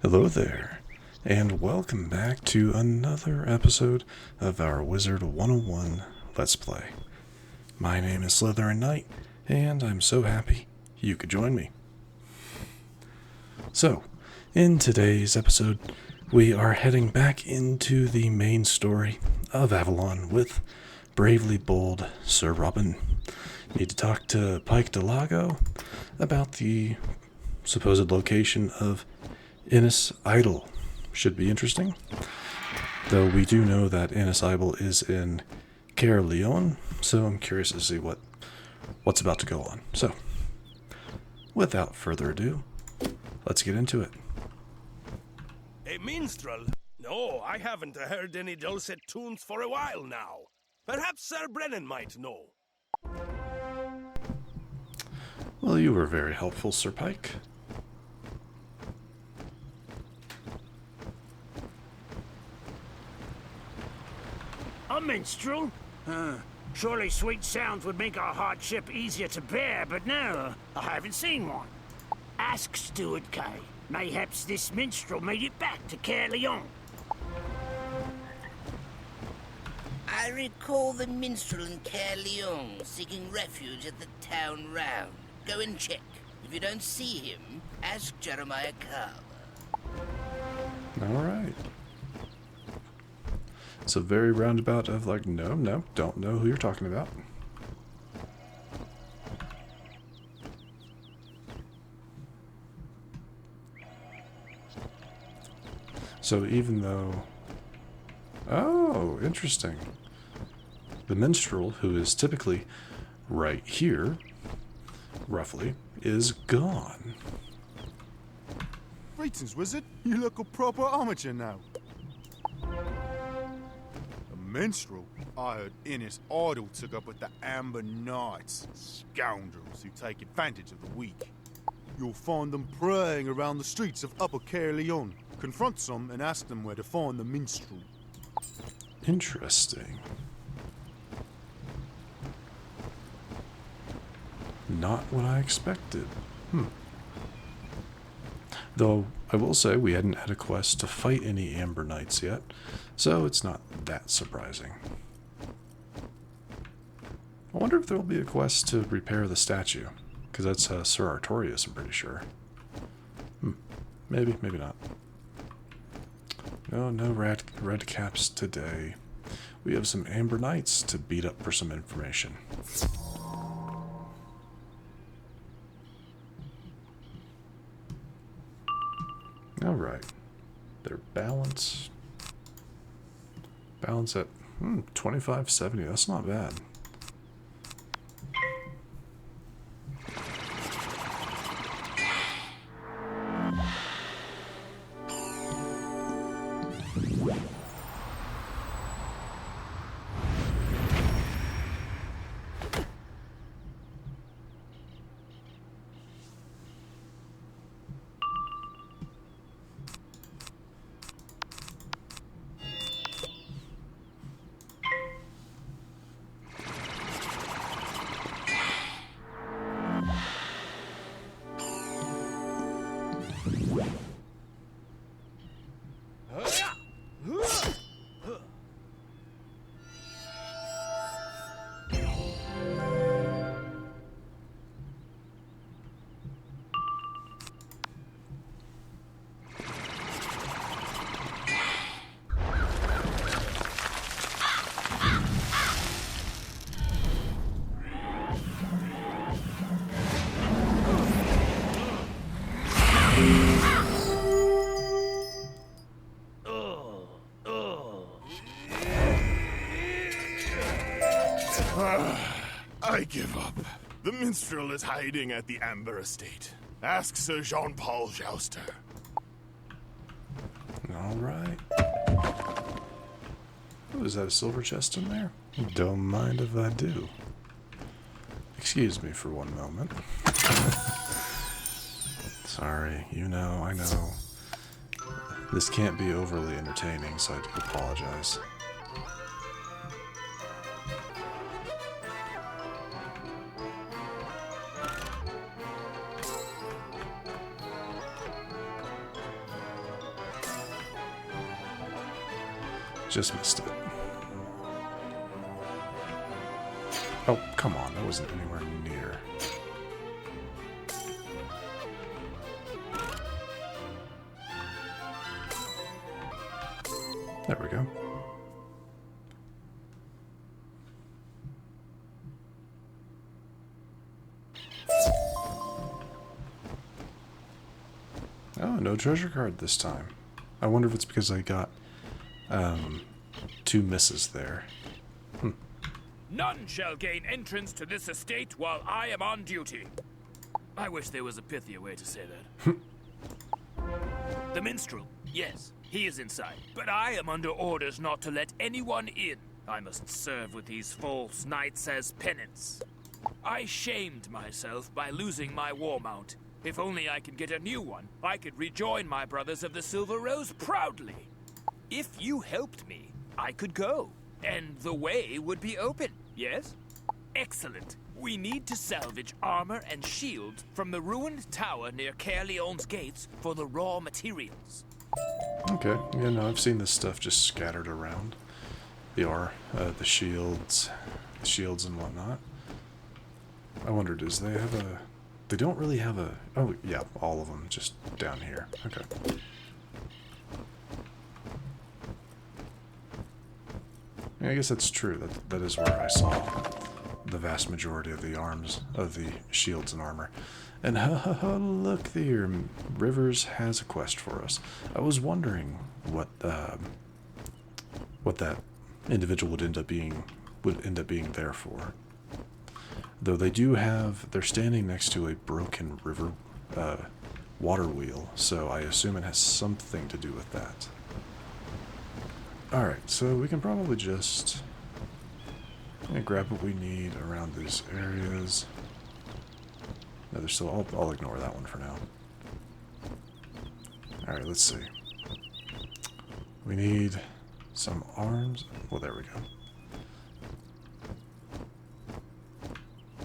Hello there, and welcome back to another episode of our Wizard101 Let's Play. My name is SlytherinKnight, and I'm so happy you could join me. So, in today's episode, we are heading back into the main story of Avalon with bravely bold Sir Robin. Need to talk to Pike Delago about the supposed location of KingsIsle. Should be interesting. Though we do know that KingsIsle is in Leon, so I'm curious to see what's about to go on. So, without further ado, let's get into it. A minstrel? No, I haven't heard any dulcet tunes for a while now. Perhaps Sir Brennan might know. Well, you were very helpful, Sir Pike. A minstrel? Surely sweet sounds would make our hardship easier to bear, but no, I haven't seen one. Ask Steward Kay. Mayhaps this minstrel made it back to Leon. I recall the minstrel in Leon seeking refuge at the town round. Go and check. If you don't see him, ask Jeremiah Carver. All right. It's a very roundabout of like, no, don't know who you're talking about. So even though... Oh, interesting. The minstrel, who is typically right here, roughly, is gone. Greetings, wizard. You look a proper amateur now. A minstrel? I heard KingsIsle took up with the Amber Knights, scoundrels who take advantage of the weak. You'll find them praying around the streets of Upper Leon. Confront some and ask them where to find the minstrel. Interesting. Not what I expected. Though, I will say we hadn't had a quest to fight any Amber Knights yet, so it's not that surprising. I wonder if there will be a quest to repair the statue, because that's Sir Artorias, I'm pretty sure. Maybe, maybe not. No red caps today. We have some Amber Knights to beat up for some information. Alright. Their balance at 2570. That's not bad. I give up. The minstrel is hiding at the Amber Estate. Ask Sir Jean-Paul Jouster. Alright. Oh, is that a silver chest in there? Don't mind if I do. Excuse me for one moment. Sorry, I know. This can't be overly entertaining, so I do apologize. Just missed it. Oh, come on. That wasn't anywhere near. There we go. Oh, no treasure card this time. I wonder if it's because I got 2 misses there. None shall gain entrance to this estate while I am on duty. I wish there was a pithier way to say that. The minstrel, yes, he is inside, but I am under orders not to let anyone in. I must serve with these false knights as penance. I shamed myself by losing my war mount. If only I could get a new one, I could rejoin my brothers of the Silver Rose proudly. If you helped me, I could go, and the way would be open, yes? Excellent. We need to salvage armor and shields from the ruined tower near Caerleon's gates for the raw materials. Okay, yeah, no, I've seen this stuff just scattered around. The shields and whatnot. I wondered, does they have a... They don't really have a... Oh, yeah, all of them just down here. Okay. Yeah, I guess that's true. That is where I saw the vast majority of the arms, of the shields and armor. And look there, Rivers has a quest for us. I was wondering what that individual would end up being there for. Though they do have, they're standing next to a broken river water wheel, so I assume it has something to do with that. Alright, so we can probably just grab what we need around these areas. No, there's still, I'll ignore that one for now. Alright, let's see. We need some arms. Well, there we go.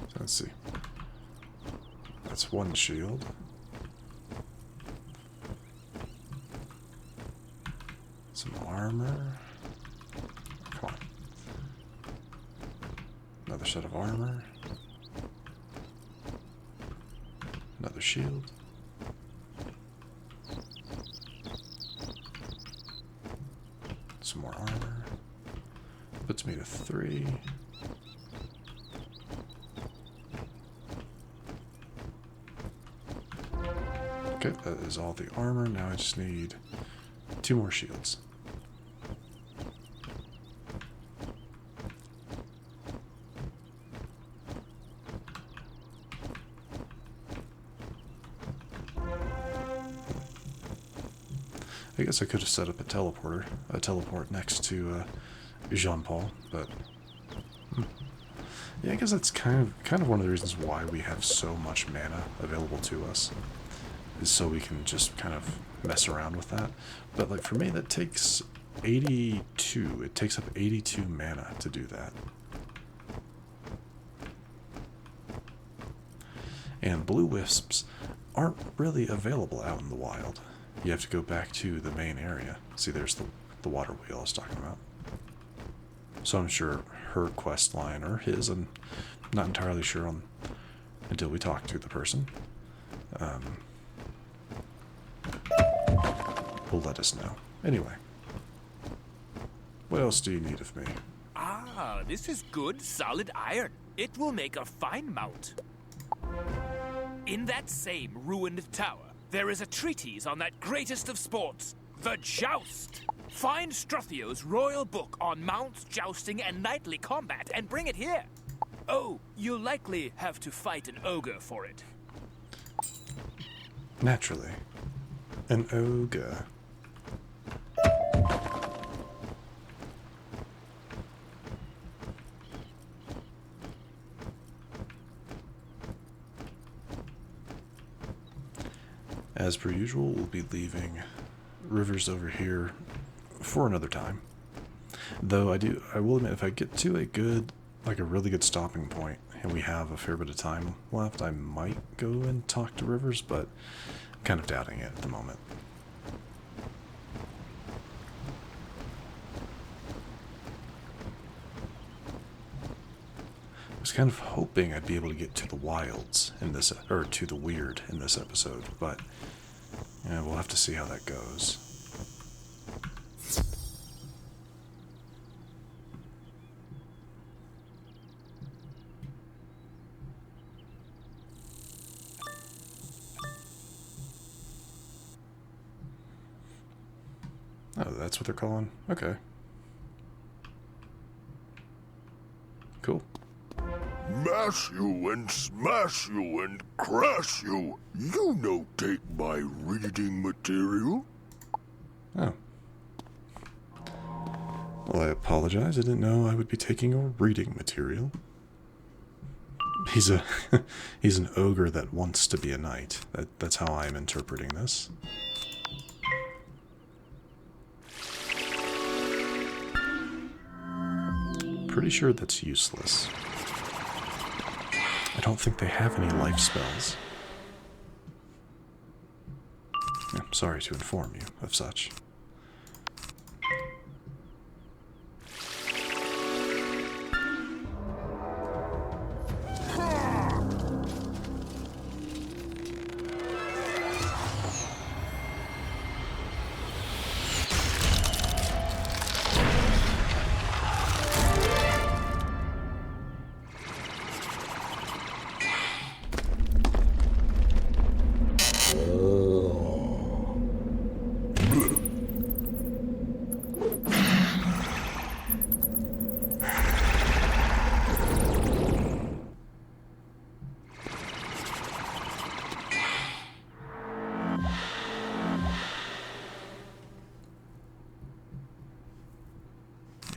So let's see. That's one shield. Some armor. Come on. Another set of armor. Another shield. Some more armor. Puts me to 3. Okay, that is all the armor. Now I just need 2 more shields. I guess I could have set up a teleport next to Jean-Paul, but yeah, I guess that's kind of one of the reasons why we have so much mana available to us, is so we can just kind of mess around with that. But like for me, that takes 82. It takes up 82 mana to do that. And blue wisps aren't really available out in the wild. You have to go back to the main area. See, there's the water wheel I was talking about. So I'm sure her quest line, or his, I'm not entirely sure on until we talk to the person, will let us know. Anyway, what else do you need of me? Ah, this is good, solid iron. It will make a fine mount. In that same ruined tower, there is a treatise on that greatest of sports, the joust. Find Struthio's royal book on mounts, jousting, and knightly combat, and bring it here. Oh, you'll likely have to fight an ogre for it. Naturally. An ogre. As per usual, we'll be leaving Rivers over here for another time. Though I will admit, if I get to a really good stopping point, and we have a fair bit of time left, I might go and talk to Rivers, but I'm kind of doubting it at the moment. kind of hoping I'd be able to get to the wilds in this, or to the weird in this episode, but yeah, we'll have to see how that goes. Oh, that's what they're calling? Okay. Cool. Mash you and smash you and crash you. You no take my reading material. Oh. Well, I apologize. I didn't know I would be taking your reading material. He's a he's an ogre that wants to be a knight. That's how I'm interpreting this. Pretty sure that's useless. I don't think they have any life spells. I'm sorry to inform you of such.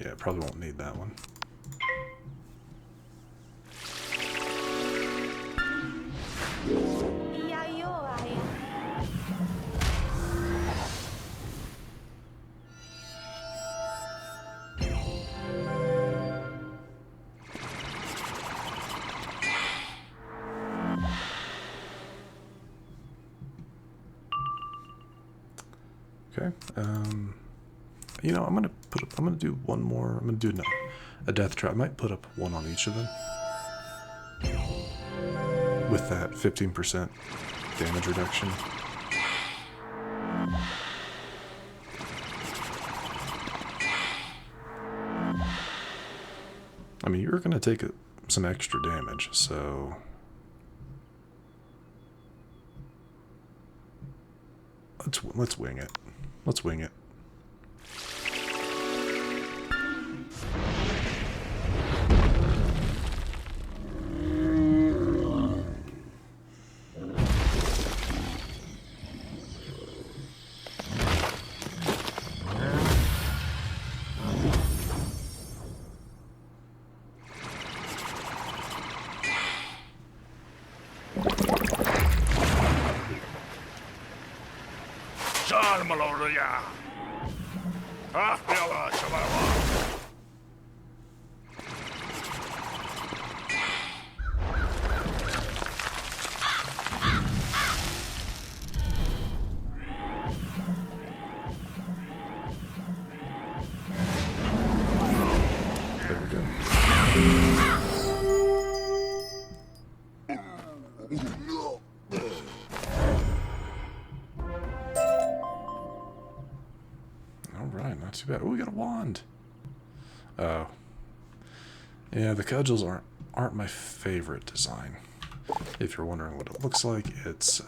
Yeah, probably won't need that one. Okay. You know, I'm gonna do one more. I'm gonna do a death trap. I might put up one on each of them with that 15% damage reduction. I mean, you're gonna take some extra damage, so let's wing it. Let's wing it. There we go. Alright, not too bad. Oh, we got a wand. Oh. Yeah, the cudgels aren't my favorite design. If you're wondering what it looks like, it's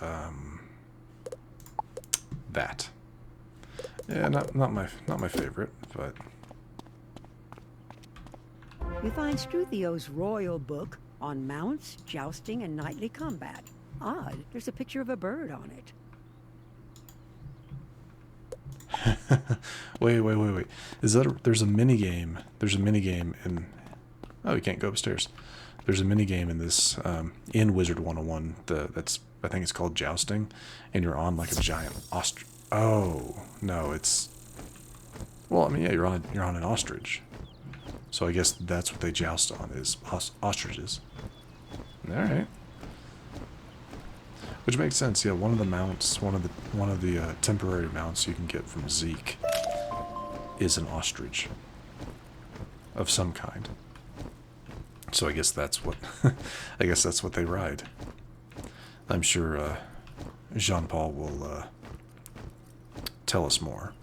that. Yeah, not my favorite, but You find Struthio's royal book on mounts, jousting, and knightly combat. Odd, there's a picture of a bird on it. Wait. Is that there's a mini game? There's a mini game in. Oh, you can't go upstairs. There's a mini game in this in Wizard101. I think it's called jousting, and you're on like a giant ostrich. Oh no, it's. Well, I mean, yeah, you're on an ostrich. So I guess that's what they joust on is ostriches. All right. Which makes sense. Yeah, one of the mounts, one of the temporary mounts you can get from Zeke is an ostrich of some kind. So I guess that's what I guess that's what they ride. I'm sure Jean-Paul will tell us more.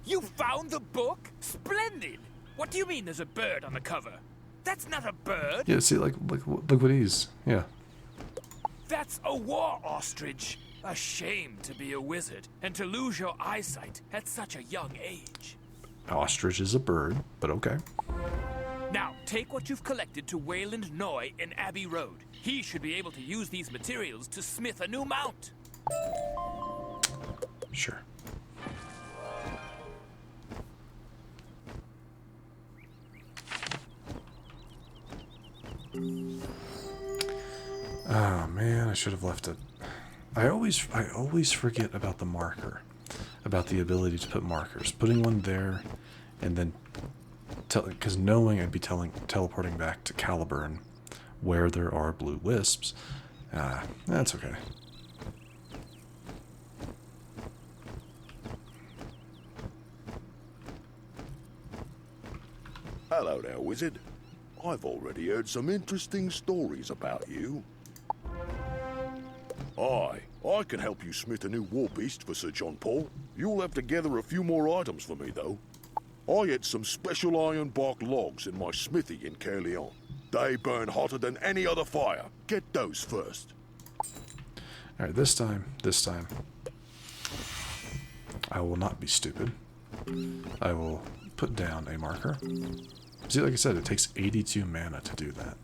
You found the book? Splendid! What do you mean there's a bird on the cover? That's not a bird! Yeah, see, look what he's... Yeah. That's a war ostrich! A shame to be a wizard and to lose your eyesight at such a young age. Ostrich is a bird, but okay. Now, take what you've collected to Wayland Noy in Abbey Road. He should be able to use these materials to smith a new mount. Sure. Oh man, I should have left it. I always forget about the marker, about the ability to put markers. Putting one there, and then because knowing I'd be teleporting back to Caliburn, where there are blue wisps. That's okay. Hello there, wizard. I've already heard some interesting stories about you. I can help you smith a new war beast for Sir John Paul. You'll have to gather a few more items for me, though. I had some special iron bark logs in my smithy in Caerleon. They burn hotter than any other fire. Get those first. Alright, this time, I will not be stupid. I will put down a marker. See, like I said, it takes 82 mana to do that.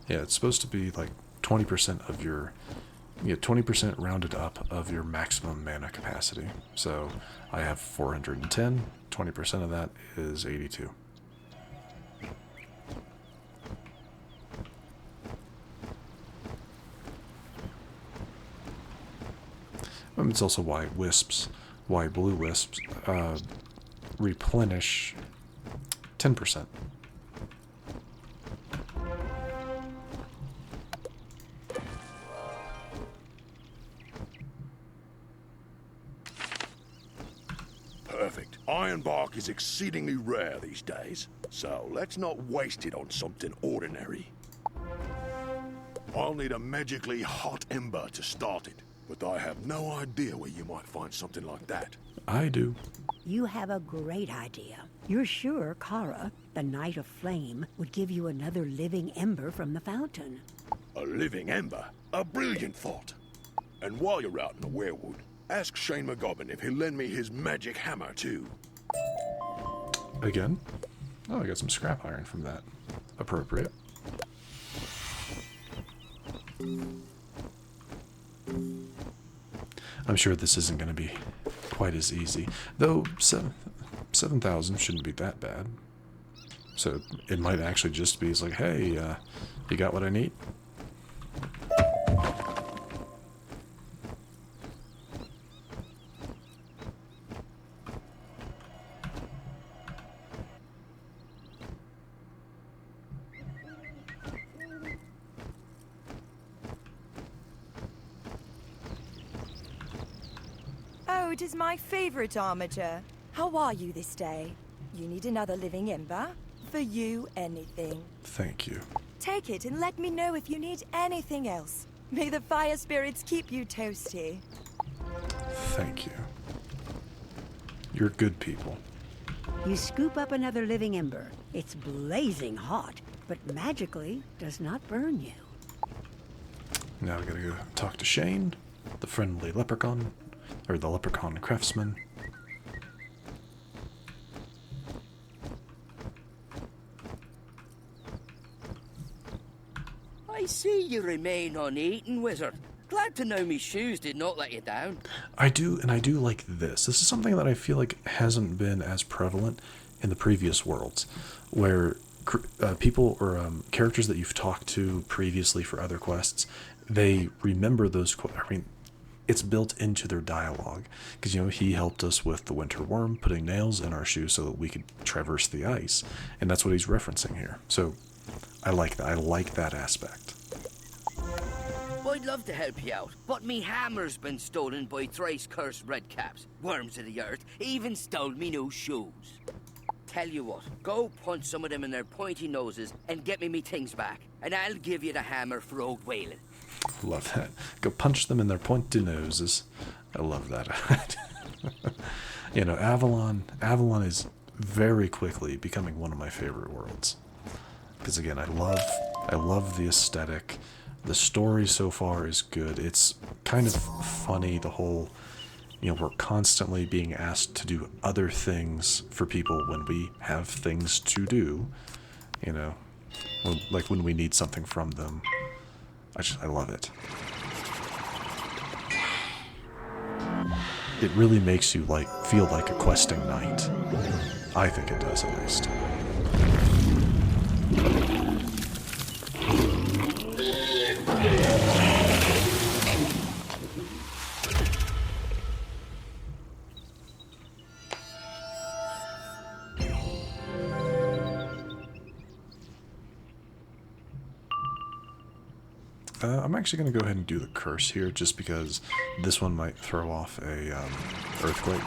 Yeah, it's supposed to be like 20% of your... You get 20% rounded up of your maximum mana capacity. So I have 410. 20% of that is 82. It's also why blue wisps replenish 10%. Perfect. Iron bark is exceedingly rare these days, so let's not waste it on something ordinary. I'll need a magically hot ember to start it, but I have no idea where you might find something like that. I do. You have a great idea. You're sure Kara, the Knight of Flame, would give you another living ember from the fountain. A living ember? A brilliant thought. And while you're out in the werewood, ask Shane McGobbin if he'll lend me his magic hammer, too. Again? Oh, I got some scrap iron from that. Appropriate. I'm sure this isn't going to be quite as easy. Though 7,000 shouldn't be that bad. So it might actually just be, it's like, hey, you got what I need? Oh, it is my favorite armature. How are you this day? You need another living ember? For you, anything. Thank you. Take it and let me know if you need anything else. May the fire spirits keep you toasty. Thank you. You're good people. You scoop up another living ember. It's blazing hot, but magically does not burn you. Now we gotta go talk to Shane, the friendly leprechaun, or the leprechaun craftsman. I see you remain uneaten, wizard. Glad to know me shoes did not let you down. I do, and I do like this. This is something that I feel like hasn't been as prevalent in the previous worlds, where people or characters that you've talked to previously for other quests, they remember those. I mean, it's built into their dialogue. Because, you know, he helped us with the winter worm, putting nails in our shoes so that we could traverse the ice. And that's what he's referencing here. So I like that. I like that aspect. I'd love to help you out, but me hammer's been stolen by thrice cursed redcaps, worms of the earth, even stole me new shoes. Tell you what, go punch some of them in their pointy noses and get me things back, and I'll give you the hammer for old Whalen. Love that. Go punch them in their pointy noses. I love that. You know, Avalon is very quickly becoming one of my favorite worlds. Because again, I love the aesthetic. The story so far is good. It's kind of funny, the whole, you know, we're constantly being asked to do other things for people when we have things to do, you know, like when we need something from them. I love it. It really makes you feel like a questing knight. I think it does, at least. I'm actually going to go ahead and do the curse here, just because this one might throw off a earthquake.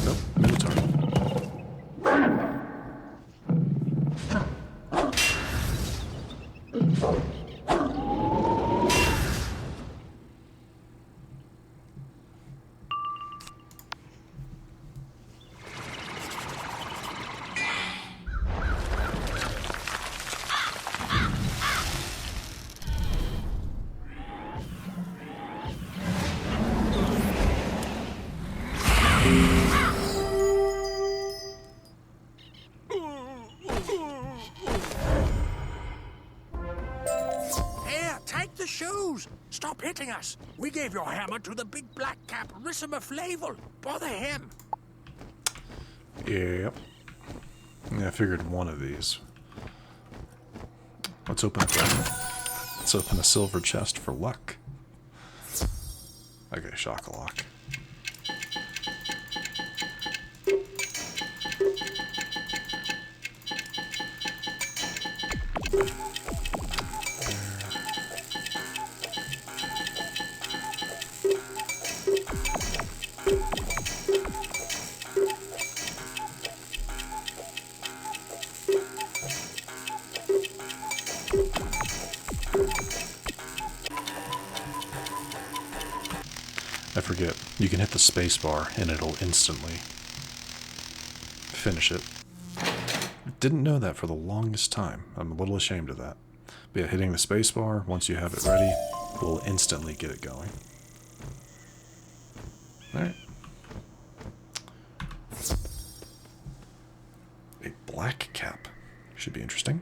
Nope, Minotaur. Stop hitting us! We gave your hammer to the big black cap, Rissima Flavel. Bother him! Yep. Yeah, I figured one of these. Let's open a silver chest for luck. Okay, shock-a-lock. I forget, you can hit the space bar and it'll instantly finish it. Didn't know that for the longest time. I'm a little ashamed of that. But yeah, hitting the space bar, once you have it ready, will instantly get it going. Alright. A black cap. Should be interesting.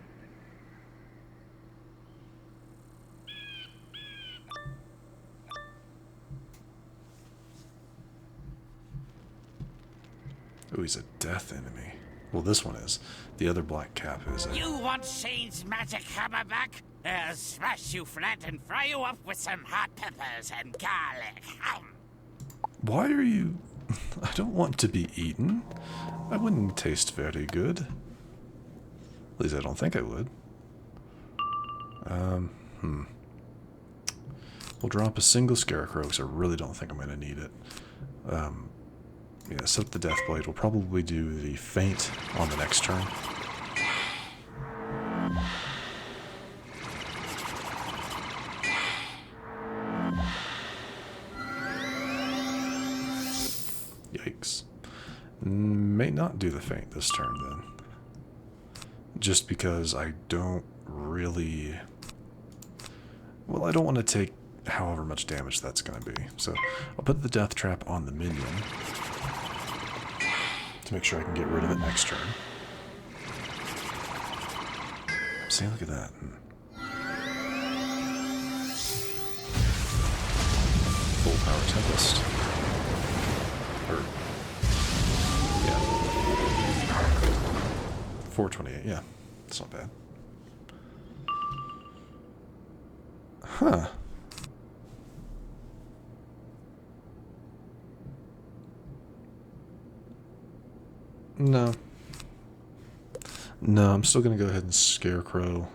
Oh, he's a death enemy. Well, this one is. The other black cap is a... You want Shane's magic hammer back? I'll smash you flat and fry you up with some hot peppers and garlic. Why are you... I don't want to be eaten. I wouldn't taste very good. At least I don't think I would. We'll drop a single scarecrow because I really don't think I'm going to need it. Yeah, set the death blade. We'll probably do the feint on the next turn. Yikes. May not do the feint this turn then. Just because I don't really... Well, I don't want to take however much damage that's going to be. So I'll put the death trap on the minion to make sure I can get rid of it next turn. See, look at that. Full power tempest. Or, yeah. 428, yeah. It's not bad. Huh. No. No, I'm still going to go ahead and Scarecrow.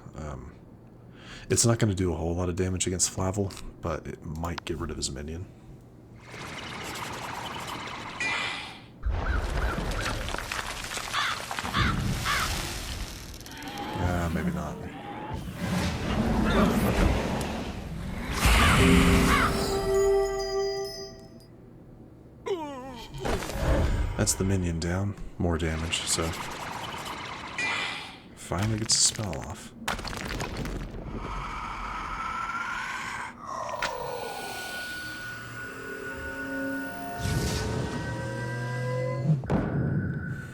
It's not going to do a whole lot of damage against Flavel, but it might get rid of his minion. Maybe not. That's the minion down. More damage, so... Finally gets a spell off.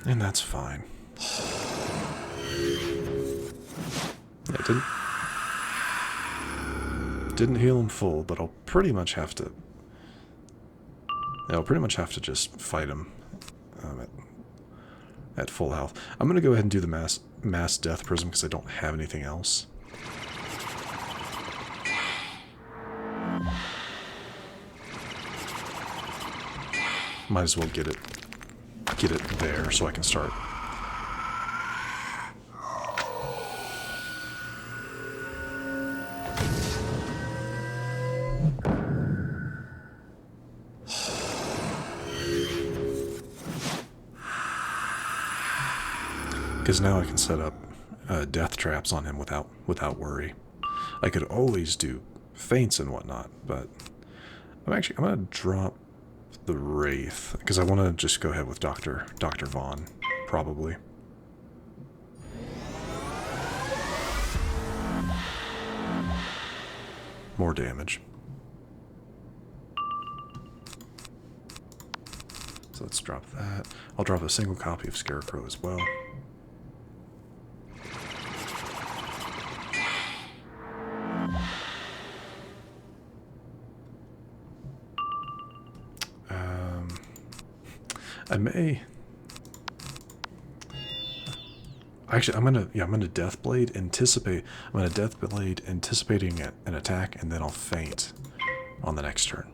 And that's fine. Yeah, didn't heal him full, but I'll pretty much have to... Yeah, I'll pretty much have to just fight him at full health. I'm going to go ahead and do the mass death prism because I don't have anything else. Might as well get it there so I can start. Because now I can set up death traps on him without worry. I could always do feints and whatnot, but I'm gonna drop the Wraith because I want to just go ahead with Dr. Vaughn, probably. More damage. So let's drop that. I'll drop a single copy of Scarecrow as well. I may... Actually, I'm gonna Deathblade anticipate. I'm gonna Deathblade anticipating an attack, and then I'll feint on the next turn.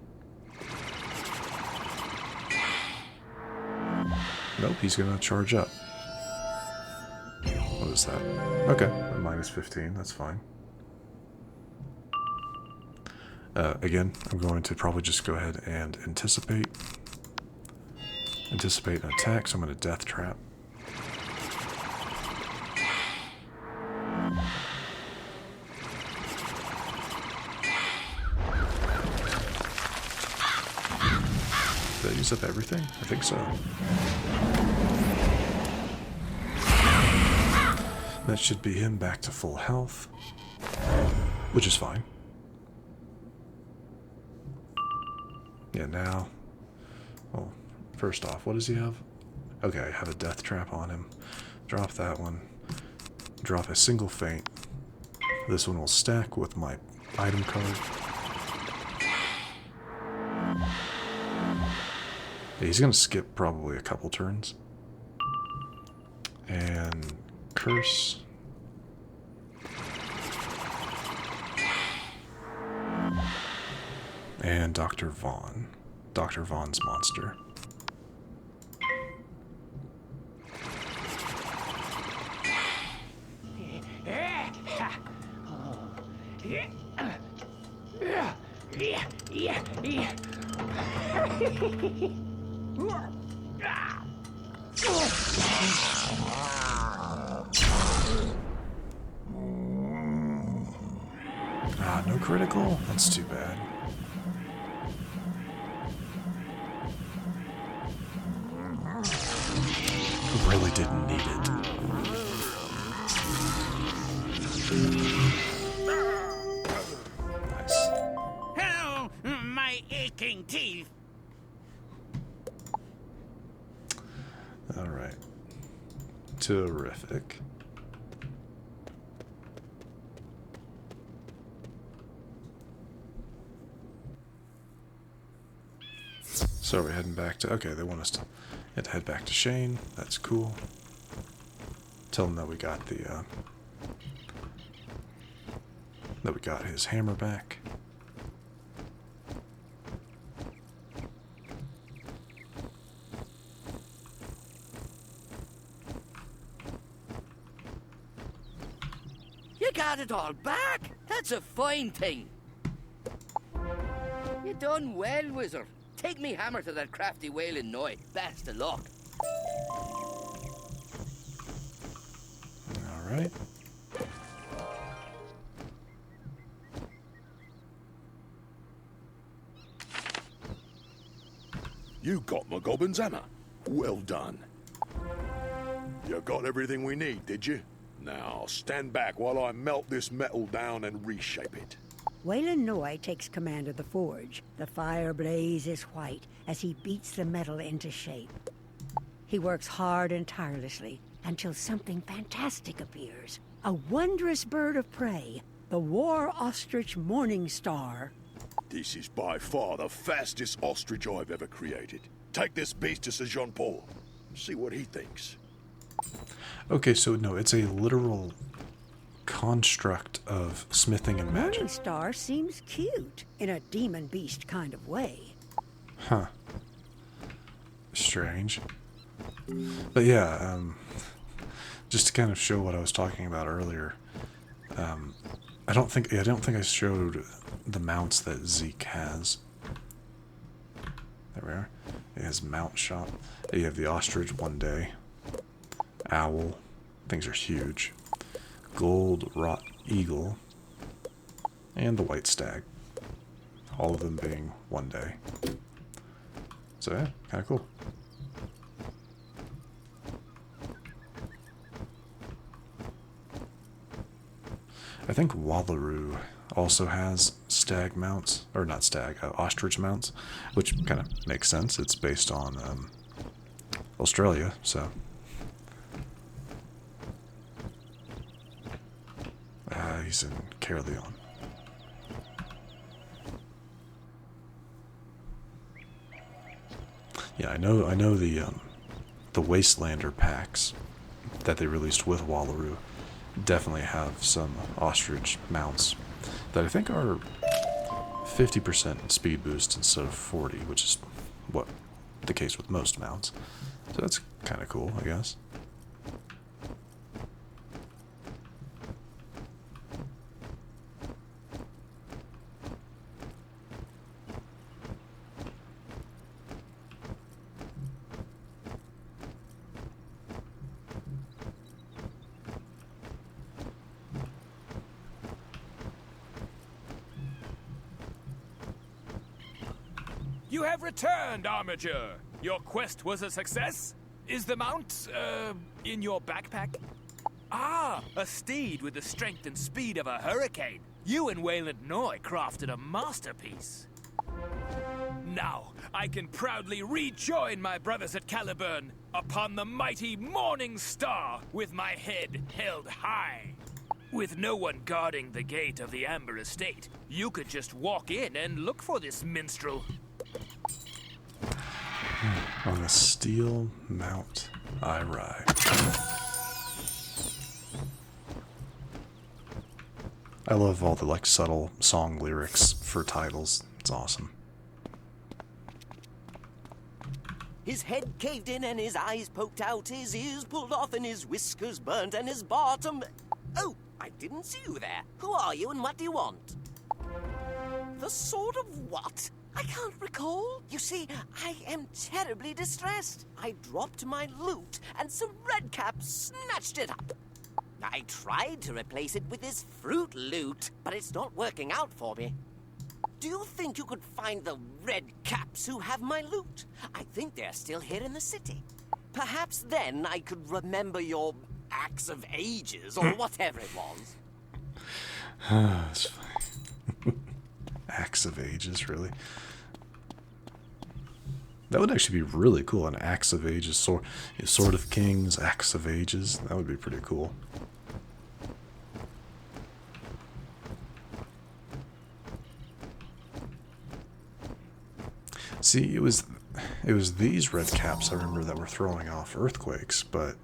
Nope, he's gonna charge up. What is that? Okay, a minus 15. That's fine. Again, I'm going to probably just go ahead and anticipate an attack, so I'm going to Death Trap. Did I use up everything? I think so. That should be him back to full health, which is fine. Yeah, now... Well, first off, what does he have? Okay, I have a death trap on him. Drop that one. Drop a single feint. This one will stack with my item card. Yeah, he's going to skip probably a couple turns. And curse. And Dr. Vaughn. Dr. Vaughn's monster. Ah, no critical? That's too bad. Really didn't need it. Nice. Oh, my aching teeth. Alright. Terrific. So we're heading back to... Okay, they want us to head back to Shane. That's cool. tell him that we got the that we got his hammer back. You got it all back? That's a fine thing. You done well, Wizard. Take me hammer to that crafty whaling Noi. Best of luck. Alright. You got my gobbin's hammer. Well done. You got everything we need, did you? Now, stand back while I melt this metal down and reshape it. Waylon Noi takes command of the forge. The fire blazes white as he beats the metal into shape. He works hard and tirelessly until something fantastic appears. A wondrous bird of prey, the war ostrich Morning Star. This is by far the fastest ostrich I've ever created. Take this beast to Sir Jean Paul. See what he thinks. Okay, so no, it's a literal construct of smithing and magic. Morning Star seems cute in a demon beast kind of way. Huh. Strange. But yeah, just to kind of show what I was talking about earlier, I don't think I showed the mounts that Zeke has. There we are. He has mount shop. You have the ostrich one day. Owl. Things are huge. Gold wrought eagle. And the white stag. All of them being one day. So yeah, kind of cool. I think Wallaroo also has stag mounts, or not stag, ostrich mounts, which kind of makes sense. It's based on Australia, so. He's in Caerleon. Yeah, I know the Wastelander packs that they released with Wallaroo definitely have some ostrich mounts that I think are 50% speed boost instead of 40, which is what the case with most mounts. So that's kind of cool, I guess. You have returned, Armiger. Your quest was a success? Is the mount, in your backpack? Ah, a steed with the strength and speed of a hurricane. You and Wayland Noi crafted a masterpiece. Now, I can proudly rejoin my brothers at Caliburn upon the mighty Morning Star with my head held high. With no one guarding the gate of the Amber Estate, you could just walk in and look for this minstrel. On the steel mount I ride. I love all the like subtle song lyrics for titles. It's awesome. His head caved in and his eyes poked out, his ears pulled off and his whiskers burnt and his bottom... Oh, I didn't see you there. Who are you and what do you want? The sword of what? I can't recall. You see, I am terribly distressed. I dropped my loot, and some redcaps snatched it up. I tried to replace it with this fruit loot, but it's not working out for me. Do you think you could find the redcaps who have my loot? I think they're still here in the city. Perhaps then I could remember your Axe of Ages, or whatever it was. That's funny. Axe of Ages, really? That would actually be really cool, an Axe of Ages, Sword of Kings, Axe of Ages. That would be pretty cool. See, it was these red caps I remember that were throwing off earthquakes, but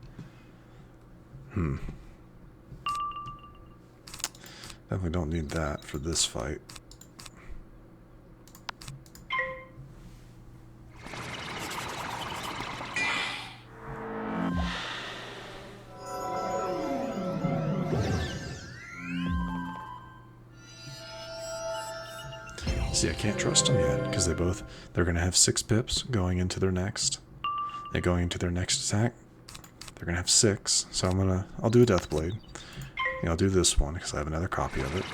Definitely don't need that for this fight. See, I can't trust them yet, because they're going to have 6 pips going into their next. They're going into their next attack. They're going to have 6, so I'll do a Death Blade. Yeah, I'll do this one, because I have another copy of it.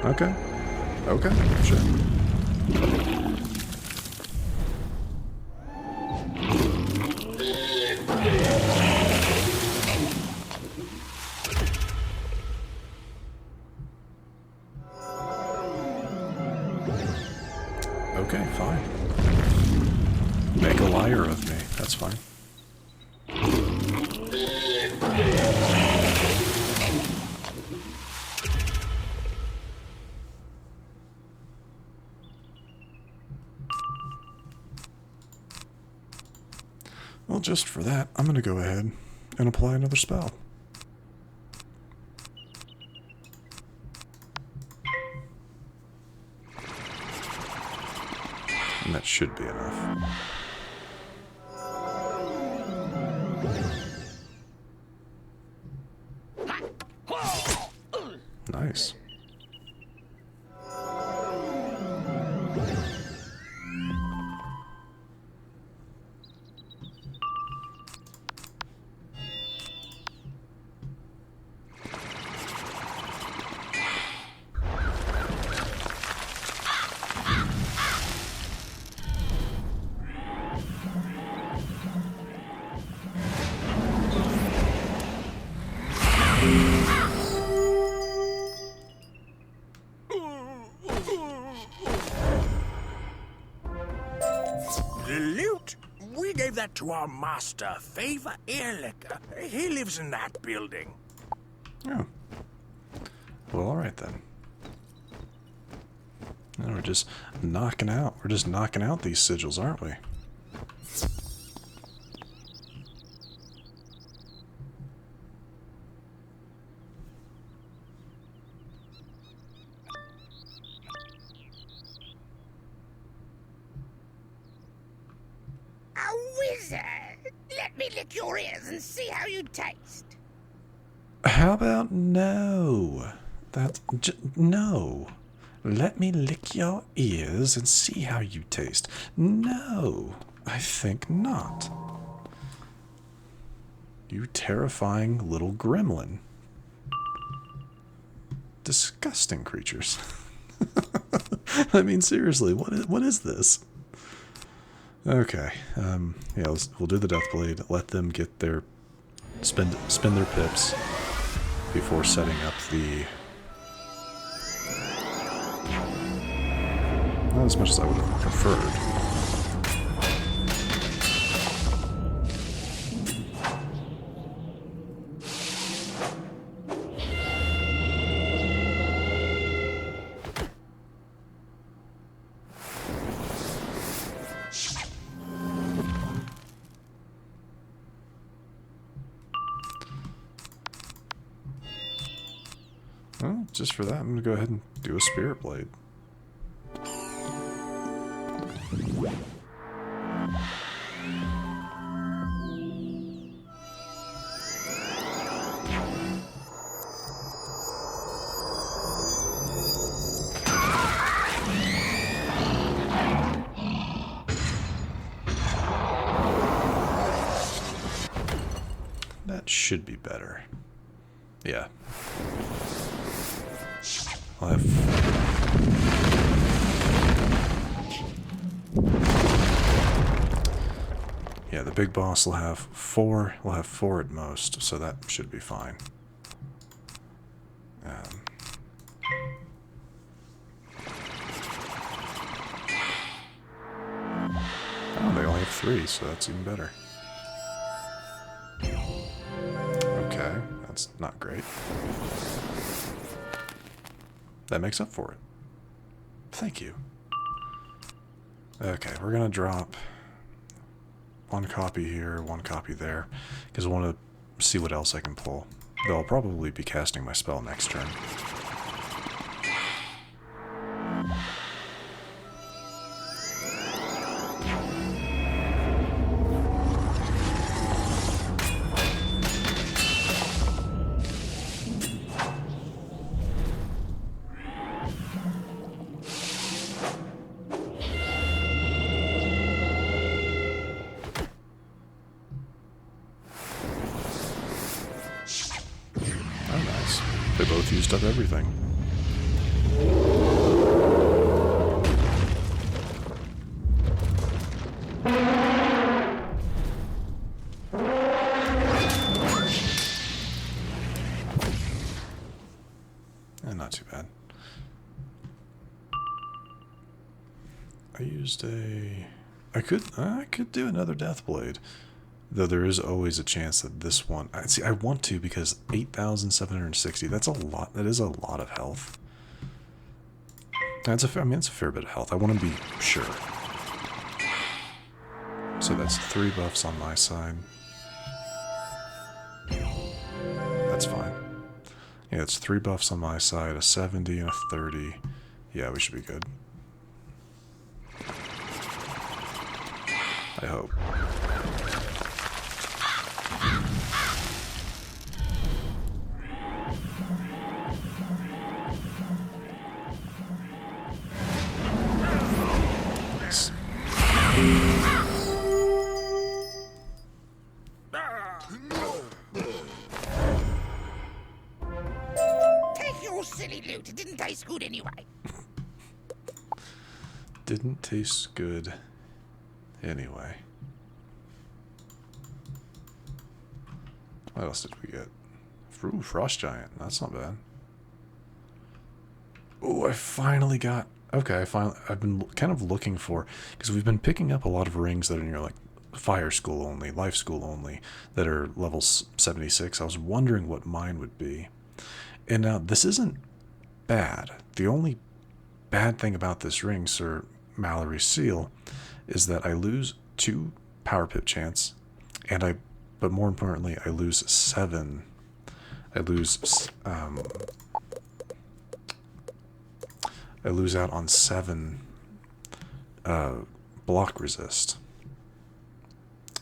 Okay. Okay, sure. Okay, fine. Make a liar of me. That's fine. Well, just for that, I'm going to go ahead and apply another spell. And that should be enough. Nice. The loot? We gave that to our master, Favor Earlicker. He lives in that building. Oh. Well, alright then. And we're just knocking out these sigils, aren't we? A wizard! Let me lick your ears and see how you taste. How about no? No. Let me lick your ears and see how you taste. No, I think not. You terrifying little gremlin. Disgusting creatures. I mean, seriously, what is this? Okay, yeah, we'll do the Death Blade. Let them get their spend their pips before setting up the. Not as much as I would have preferred. Well, just for that, I'm going to go ahead and do a Spirit Blade. That should be better. Yeah. I'll have... Yeah, the big boss will have 4. We'll have 4 at most, so that should be fine. Oh, they only have 3, so that's even better. Okay, that's not great. That makes up for it. Thank you. Okay, we're gonna drop one copy here, one copy there, because I want to see what else I can pull. Though I'll probably be casting my spell next turn. They both used up everything. Not too bad. I used a... I could do another Deathblade. Though there is always a chance that this one... See, I want to because 8,760, that's a lot. That is a lot of health. That's a fair, I mean, it's a fair bit of health. I want to be sure. So that's 3 buffs on my side. That's fine. Yeah, it's 3 buffs on my side, a 70 and a 30. Yeah, we should be good. I hope. Nice. Take your silly loot. It didn't taste good anyway. Didn't taste good anyway. What else did we get? Ooh, Frost Giant. That's not bad. Oh, I finally got... Okay, I've been kind of looking for... Because we've been picking up a lot of rings that are near, like, Fire School only, Life School only, that are level 76. I was wondering what mine would be. And now, this isn't bad. The only bad thing about this ring, Sir Mallory's Seal, is that I lose 2 power pip chance, and but more importantly, I lose 7. I lose out on 7 block resist.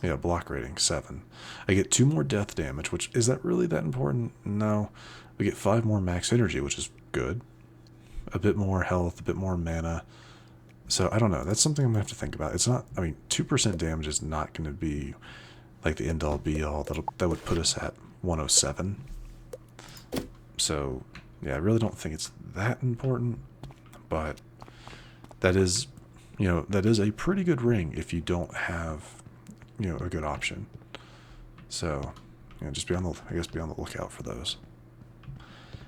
Yeah, block rating 7. I get 2 more death damage, which is that really that important? No. We get 5 more max energy, which is good. A bit more health, a bit more mana. So I don't know. That's something I'm gonna have to think about. It's not. I mean, 2% damage is not going to be like the end all be all. That would put us at 107. So yeah, I really don't think it's that important. But that is, that is a pretty good ring if you don't have, a good option. So just be on the lookout for those.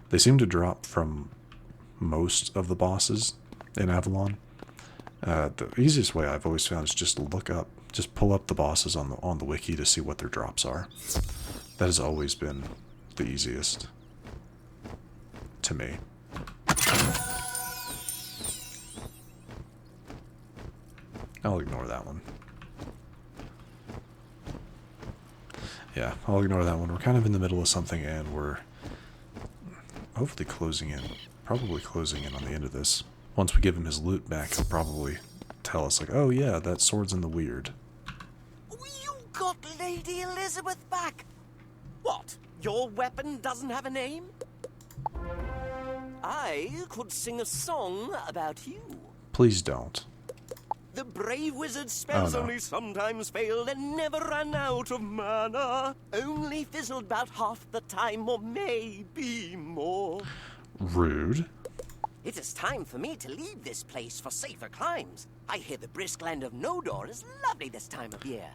They seem to drop from most of the bosses in Avalon. The easiest way I've always found is just pull up the bosses on the wiki to see what their drops are. That has always been the easiest to me. I'll ignore that one. Yeah, I'll ignore that one. We're kind of in the middle of something, and we're hopefully probably closing in on the end of this. Once we give him his loot back, he'll probably tell us, like, oh yeah, that sword's in the weird. You got Lady Elizabeth back! What? Your weapon doesn't have a name? I could sing a song about you. Please don't. The brave wizard's spells only sometimes failed and never ran out of mana. Only fizzled about half the time, or maybe more. Rude. It is time for me to leave this place for safer climes. I hear the brisk land of Nodor is lovely this time of year.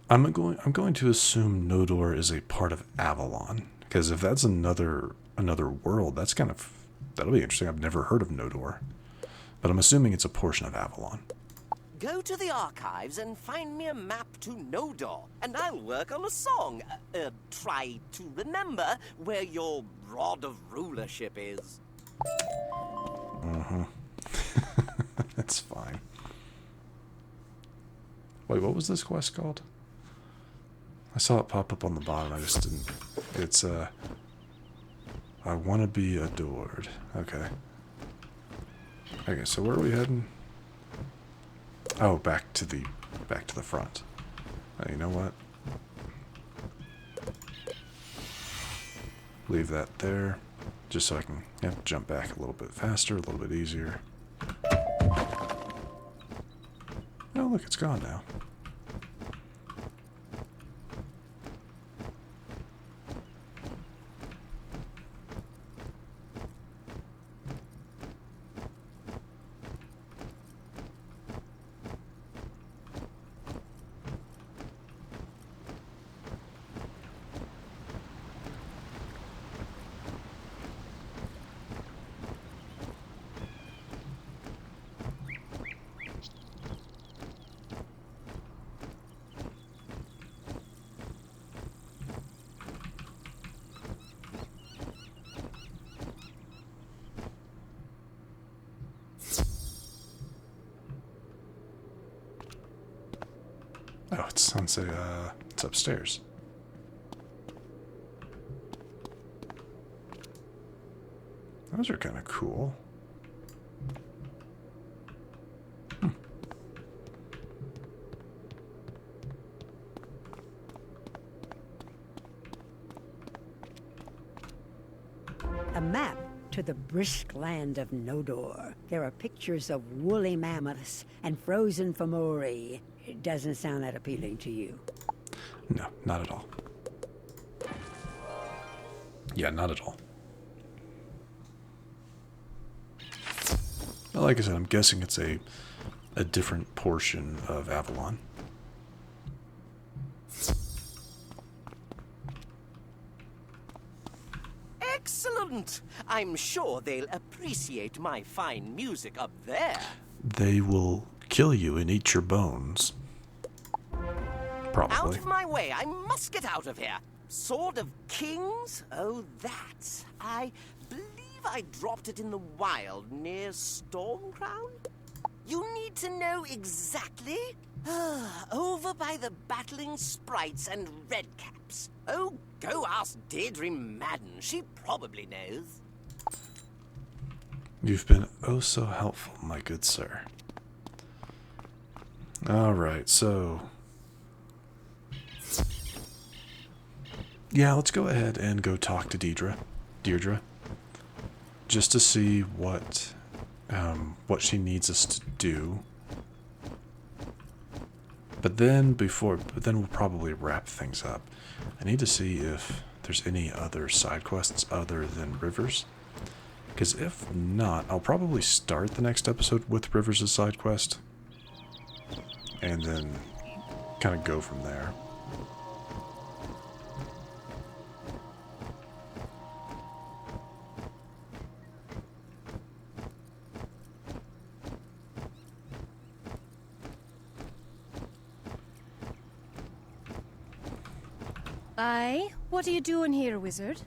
I'm going to assume Nodor is a part of Avalon, because if that's another world, that'll be interesting. I've never heard of Nodor, but I'm assuming it's a portion of Avalon. Go to the archives and find me a map to Nodor, and I'll work on a song. Try to remember where your rod of rulership is. That's fine. Wait, what was this quest called? I saw it pop up on the bottom. I just didn't. It's I want to be adored. Okay. Okay, so where are we heading? Oh, back to the front. You know what? Leave that there, just so I can jump back a little bit faster, a little bit easier. Oh, look, it's gone now. Oh, it's it's upstairs. Those are kind of cool. A map to the brisk land of Nodor. There are pictures of woolly mammoths and frozen Fomori. It doesn't sound that appealing to you. No, not at all. Yeah, not at all. Well, like I said, I'm guessing it's a different portion of Avalon. Excellent! I'm sure they'll appreciate my fine music up there. They will kill you and eat your bones. Probably. Out of my way, I must get out of here. Sword of Kings? Oh, that. I believe I dropped it in the wild near Stormcrown. You need to know exactly? Over by the battling sprites and redcaps. Oh, go ask Deirdre Madden. She probably knows. You've been oh so helpful, my good sir. Alright, so... yeah, let's go ahead and go talk to Deirdre. Just to see what she needs us to do. But then we'll probably wrap things up. I need to see if there's any other side quests other than Rivers. Because if not, I'll probably start the next episode with Rivers' side quest. And then kind of go from there. Aye? What are you doing here, Wizard?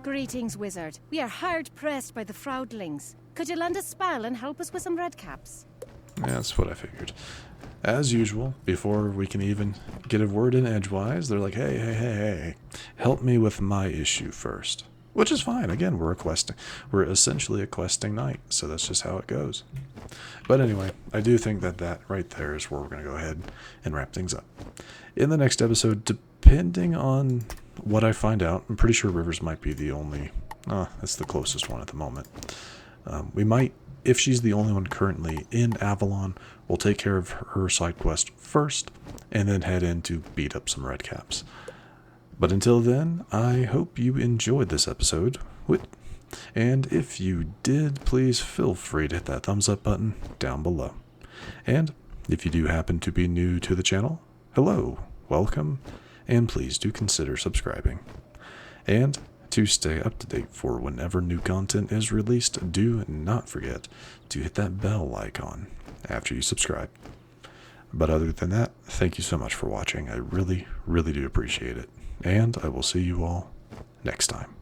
Greetings, Wizard. We are hard-pressed by the Fraudlings. Could you lend a spell and help us with some redcaps? Yeah, that's what I figured. As usual, before we can even get a word in edgewise, they're like, hey, help me with my issue first. Which is fine. Again, we're essentially a questing knight, so that's just how it goes. But anyway, I do think that right there is where we're going to go ahead and wrap things up. In the next episode, depending on what I find out, I'm pretty sure Rivers might be the only... that's the closest one at the moment. We might, if she's the only one currently in Avalon, we'll take care of her side quest first, and then head in to beat up some redcaps. But until then, I hope you enjoyed this episode. And if you did, please feel free to hit that thumbs up button down below. And if you do happen to be new to the channel, hello, welcome, and please do consider subscribing. And to stay up to date for whenever new content is released, do not forget to hit that bell icon after you subscribe. But other than that, thank you so much for watching. I really, really do appreciate it. And I will see you all next time.